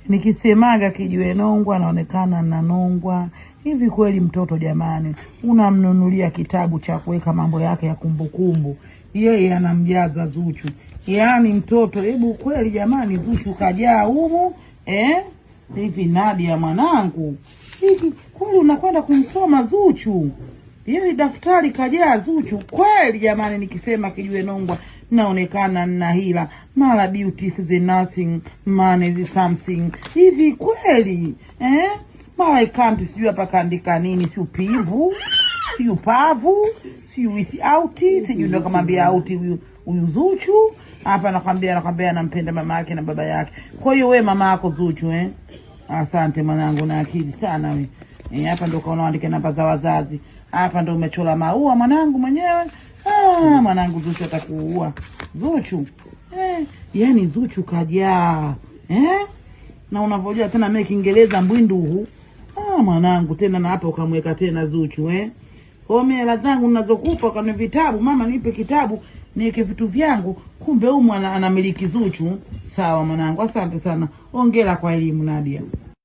Nikisemaga Kijiwe Nongwa anaonekana na nongwa. Hivi kweli mtoto jamani, unamnunulia kitabu cha kuweka mambo yake ya kumbukumbu, yeye anamjaza Zuchu. Yaani mtoto, hebu kweli jamani, Zuchu kajaa humu hivi. Nadia mwanangu, hivi kweli unakwenda kumsoma Zuchu? Yeye daftari kajaa Zuchu kweli jamani. Nikisema Kijiwe Nongwa naonekana na hila, mara beauty is nothing, man is something. Hivi kweli mara ikanti sijui hapa kaandika nini, si upivu, si upavu, si wisi auti, sijui ndo kamwambia auti huyu Zuchu. Hapa nakwambia anampenda mama yake na baba yake. Kwa hiyo wewe mama yako Zuchu asante mwanangu, na akili sana wewe. Hapa ndo kaona andike namba za wazazi. Hapa ndo umechola maua mwanangu mwenyewe. Mwanangu Zuchu atakuua. Zuchu. Yaani Zuchu kajaa. Na unavojua tena mimi Kiingereza mbwindu huu. Mwanangu tena na hapa ukamweka tena Zuchu Kwa mimi hela zangu ninazokupa kwa vitabu, mama nipe kitabu niweke vitu vyangu, kumbe huyu mwana anamiliki Zuchu. Sawa mwanangu, asante sana. Hongera kwa elimu Nadia.